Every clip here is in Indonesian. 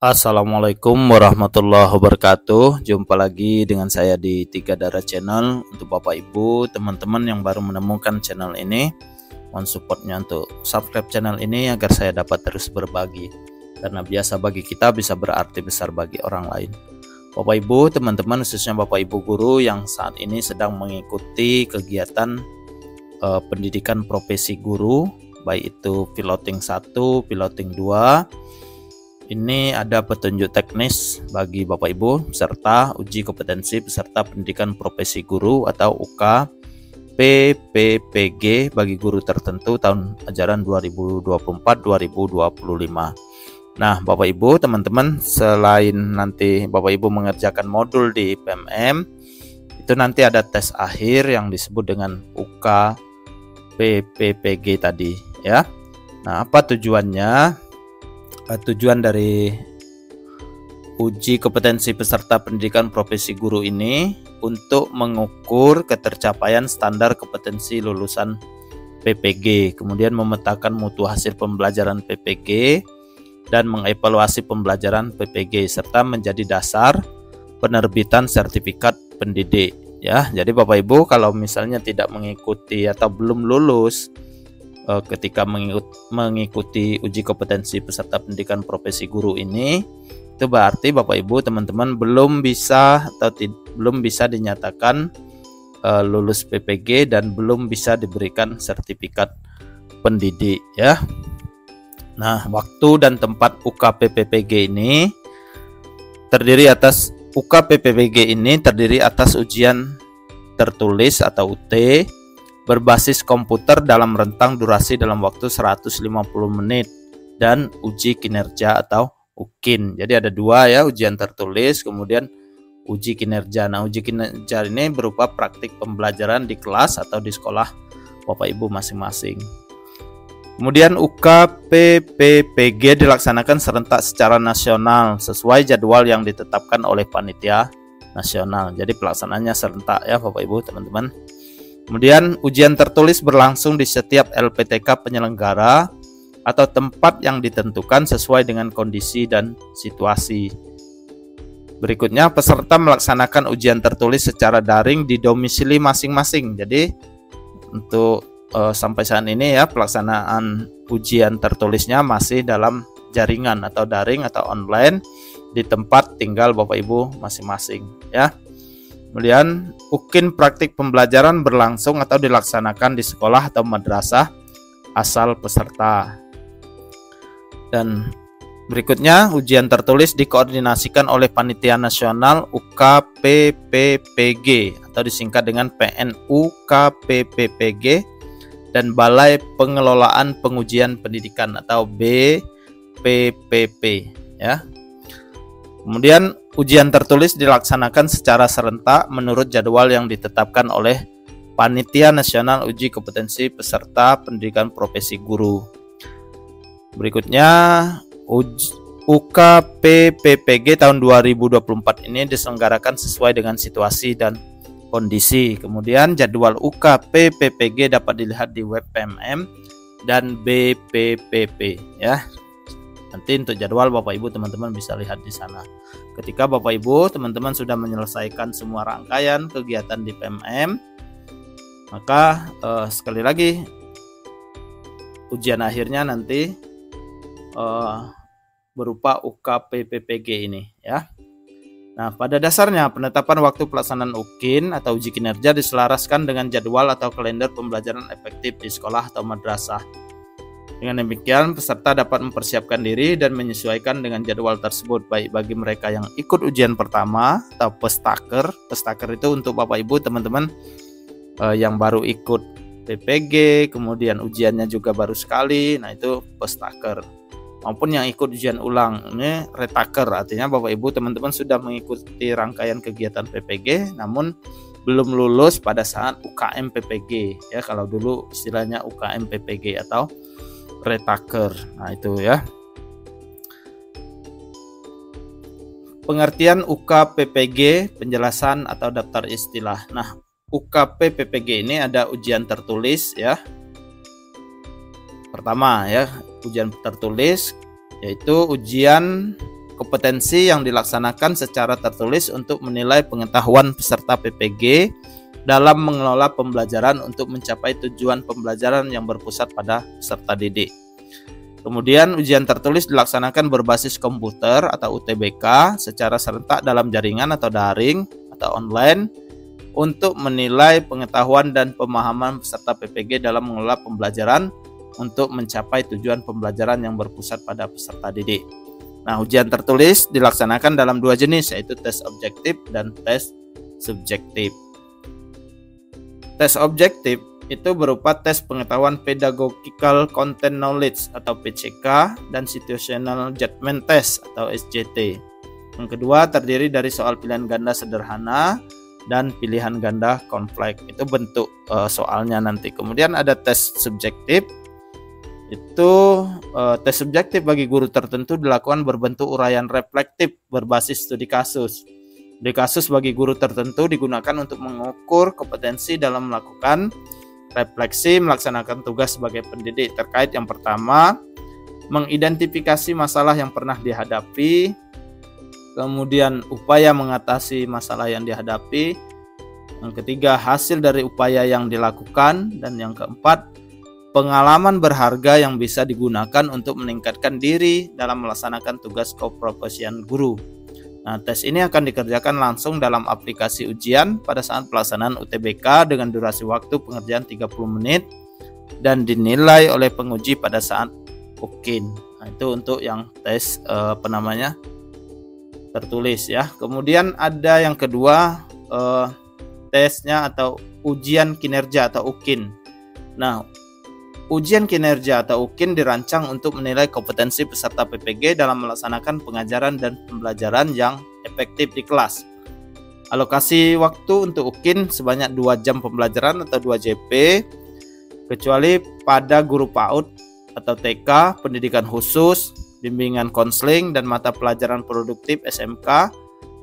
Assalamualaikum warahmatullahi wabarakatuh. Jumpa lagi dengan saya di Tiga Darah Channel. Untuk Bapak Ibu, teman-teman yang baru menemukan channel ini, mohon supportnya untuk subscribe channel ini agar saya dapat terus berbagi. Karena biasa bagi kita bisa berarti besar bagi orang lain. Bapak Ibu, teman-teman, khususnya Bapak Ibu guru yang saat ini sedang mengikuti kegiatan pendidikan profesi guru, baik itu piloting 1, piloting 2. Ini ada petunjuk teknis bagi Bapak Ibu serta uji kompetensi peserta pendidikan profesi guru atau UK PPPG bagi guru tertentu tahun ajaran 2024-2025. Nah, Bapak Ibu, teman-teman, selain nanti Bapak Ibu mengerjakan modul di PMM, itu nanti ada tes akhir yang disebut dengan UK PPPG tadi, ya. Nah, apa tujuannya? Tujuan dari uji kompetensi peserta pendidikan profesi guru ini untuk mengukur ketercapaian standar kompetensi lulusan PPG, kemudian memetakan mutu hasil pembelajaran PPG dan mengevaluasi pembelajaran PPG serta menjadi dasar penerbitan sertifikat pendidik, ya. Jadi Bapak Ibu kalau misalnya tidak mengikuti atau belum lulus ketika mengikuti uji kompetensi peserta pendidikan profesi guru ini, itu berarti Bapak Ibu teman-teman belum bisa atau belum bisa dinyatakan lulus PPG dan belum bisa diberikan sertifikat pendidik, ya. Nah, waktu dan tempat UK PPPG ini terdiri atas ujian tertulis atau UT berbasis komputer dalam rentang durasi dalam waktu 150 menit dan uji kinerja atau UKIN. Jadi ada dua, ya, ujian tertulis kemudian uji kinerja. Nah, uji kinerja ini berupa praktik pembelajaran di kelas atau di sekolah Bapak Ibu masing-masing. Kemudian UK PPPG dilaksanakan serentak secara nasional sesuai jadwal yang ditetapkan oleh panitia nasional. Jadi pelaksanaannya serentak, ya Bapak Ibu teman-teman. Kemudian ujian tertulis berlangsung di setiap LPTK penyelenggara atau tempat yang ditentukan sesuai dengan kondisi dan situasi. Berikutnya, peserta melaksanakan ujian tertulis secara daring di domisili masing-masing. Jadi untuk sampai saat ini, ya, pelaksanaan ujian tertulisnya masih dalam jaringan atau daring atau online di tempat tinggal Bapak Ibu masing-masing, ya. Kemudian UKIN praktik pembelajaran berlangsung atau dilaksanakan di sekolah atau madrasah asal peserta. Dan berikutnya, ujian tertulis dikoordinasikan oleh Panitia Nasional UK PPPG atau disingkat dengan PNU KPPPG dan Balai Pengelolaan Pengujian Pendidikan atau BPPP, ya. Kemudian ujian tertulis dilaksanakan secara serentak menurut jadwal yang ditetapkan oleh Panitia Nasional Uji Kompetensi Peserta Pendidikan Profesi Guru. Berikutnya, UK PPPG tahun 2024 ini diselenggarakan sesuai dengan situasi dan kondisi. Kemudian jadwal UK PPPG dapat dilihat di web PMM dan BPPP, ya. Nanti untuk jadwal Bapak Ibu teman-teman bisa lihat di sana. Ketika Bapak Ibu teman-teman sudah menyelesaikan semua rangkaian kegiatan di PMM, maka sekali lagi ujian akhirnya nanti berupa UK PPPG ini, ya. Nah, pada dasarnya penetapan waktu pelaksanaan UKIN atau uji kinerja diselaraskan dengan jadwal atau kalender pembelajaran efektif di sekolah atau madrasah. Dengan demikian, peserta dapat mempersiapkan diri dan menyesuaikan dengan jadwal tersebut, baik bagi mereka yang ikut ujian pertama atau pestaker. Pestaker itu untuk Bapak Ibu teman-teman yang baru ikut PPG, kemudian ujiannya juga baru sekali, nah itu pestaker. Maupun yang ikut ujian ulang, ini retaker, artinya Bapak Ibu teman-teman sudah mengikuti rangkaian kegiatan PPG namun belum lulus pada saat UKM PPG, ya, kalau dulu istilahnya UKM PPG atau retaker. Nah itu, ya. Pengertian UKPPG, penjelasan atau daftar istilah. Nah, UKPPG ini ada ujian tertulis ya. Pertama ya, ujian tertulis yaitu ujian kompetensi yang dilaksanakan secara tertulis untuk menilai pengetahuan peserta PPG dalam mengelola pembelajaran untuk mencapai tujuan pembelajaran yang berpusat pada peserta didik. Kemudian ujian tertulis dilaksanakan berbasis komputer atau UTBK secara serentak dalam jaringan atau daring atau online untuk menilai pengetahuan dan pemahaman peserta PPG dalam mengelola pembelajaran untuk mencapai tujuan pembelajaran yang berpusat pada peserta didik. Nah, ujian tertulis dilaksanakan dalam dua jenis, yaitu tes objektif dan tes subjektif. Tes objektif itu berupa tes pengetahuan pedagogical content knowledge atau PCK dan situational judgment test atau SJT. Yang kedua terdiri dari soal pilihan ganda sederhana dan pilihan ganda kompleks. Itu bentuk soalnya nanti. Kemudian ada tes subjektif. Itu tes subjektif bagi guru tertentu dilakukan berbentuk uraian reflektif berbasis studi kasus. Studi kasus bagi guru tertentu digunakan untuk mengukur kompetensi dalam melakukan refleksi melaksanakan tugas sebagai pendidik terkait yang pertama, mengidentifikasi masalah yang pernah dihadapi, kemudian upaya mengatasi masalah yang dihadapi, yang ketiga hasil dari upaya yang dilakukan, dan yang keempat pengalaman berharga yang bisa digunakan untuk meningkatkan diri dalam melaksanakan tugas keprofesian guru. Nah, tes ini akan dikerjakan langsung dalam aplikasi ujian pada saat pelaksanaan UTBK dengan durasi waktu pengerjaan 30 menit dan dinilai oleh penguji pada saat UKIN. Nah, itu untuk yang tes tertulis ya. Kemudian ada yang kedua tesnya atau ujian kinerja atau UKIN. Nah, ujian kinerja atau UKIN dirancang untuk menilai kompetensi peserta PPG dalam melaksanakan pengajaran dan pembelajaran yang efektif di kelas. Alokasi waktu untuk UKIN sebanyak 2 jam pembelajaran atau 2 JP, kecuali pada guru PAUD atau TK, pendidikan khusus, bimbingan konseling, dan mata pelajaran produktif SMK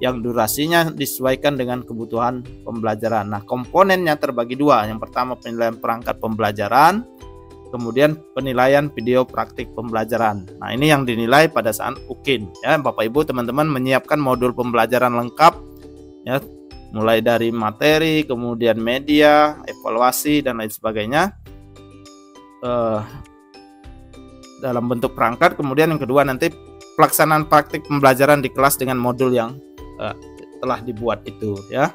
yang durasinya disesuaikan dengan kebutuhan pembelajaran. Nah, komponennya terbagi dua. Yang pertama penilaian perangkat pembelajaran, kemudian penilaian video praktik pembelajaran. Nah, ini yang dinilai pada saat UKIN ya. Bapak Ibu teman-teman menyiapkan modul pembelajaran lengkap ya, mulai dari materi, kemudian media, evaluasi dan lain sebagainya dalam bentuk perangkat. Kemudian yang kedua nanti pelaksanaan praktik pembelajaran di kelas dengan modul yang telah dibuat itu ya.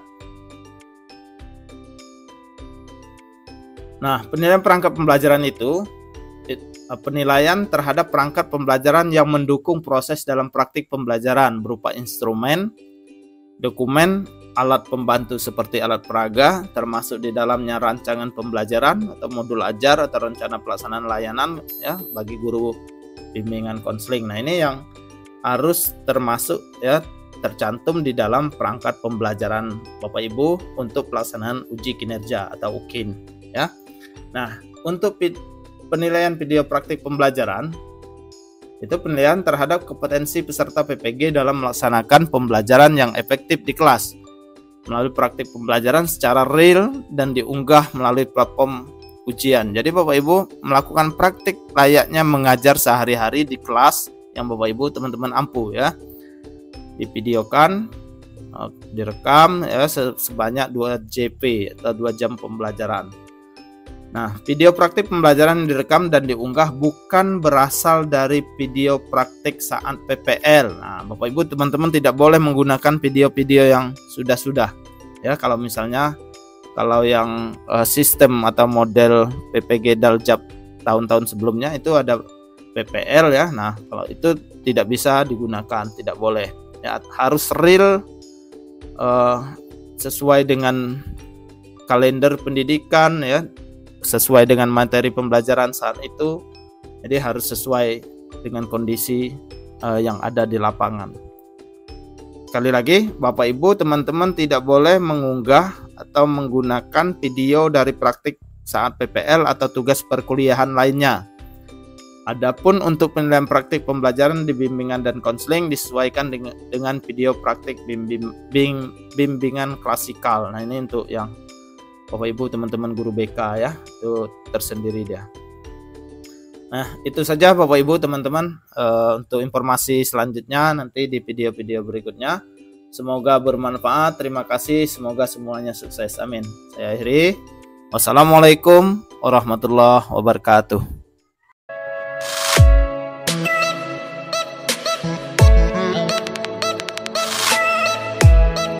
Nah, penilaian perangkat pembelajaran itu penilaian terhadap perangkat pembelajaran yang mendukung proses dalam praktik pembelajaran berupa instrumen, dokumen, alat pembantu seperti alat peraga, termasuk di dalamnya rancangan pembelajaran atau modul ajar atau rencana pelaksanaan layanan ya bagi guru bimbingan konseling. Nah, ini yang harus termasuk ya tercantum di dalam perangkat pembelajaran Bapak Ibu untuk pelaksanaan uji kinerja atau UKIN ya. Nah, untuk penilaian video praktik pembelajaran itu penilaian terhadap kompetensi peserta PPG dalam melaksanakan pembelajaran yang efektif di kelas melalui praktik pembelajaran secara real dan diunggah melalui platform ujian. Jadi Bapak Ibu melakukan praktik layaknya mengajar sehari-hari di kelas yang Bapak Ibu teman-teman ampuh ya. Divideokan, direkam ya sebanyak 2 JP atau 2 jam pembelajaran. Nah, video praktik pembelajaran yang direkam dan diunggah bukan berasal dari video praktik saat PPL. Nah, Bapak Ibu teman-teman tidak boleh menggunakan video-video yang sudah-sudah. Ya, kalau misalnya yang sistem atau model PPG Daljab tahun-tahun sebelumnya itu ada PPL ya. Nah, kalau itu tidak bisa digunakan, tidak boleh. Ya, harus real sesuai dengan kalender pendidikan ya. Sesuai dengan materi pembelajaran saat itu, jadi harus sesuai dengan kondisi yang ada di lapangan. Sekali lagi, Bapak Ibu teman-teman tidak boleh mengunggah atau menggunakan video dari praktik saat PPL atau tugas perkuliahan lainnya. Adapun untuk penilaian praktik pembelajaran di bimbingan dan konseling disesuaikan dengan video praktik bimbingan klasikal. Nah, ini untuk yang Bapak Ibu teman-teman guru BK ya, itu tersendiri dia. Nah, itu saja Bapak Ibu teman-teman, untuk informasi selanjutnya nanti di video-video berikutnya. Semoga bermanfaat. Terima kasih. Semoga semuanya sukses. Amin. Saya akhiri. Wassalamualaikum warahmatullahi wabarakatuh.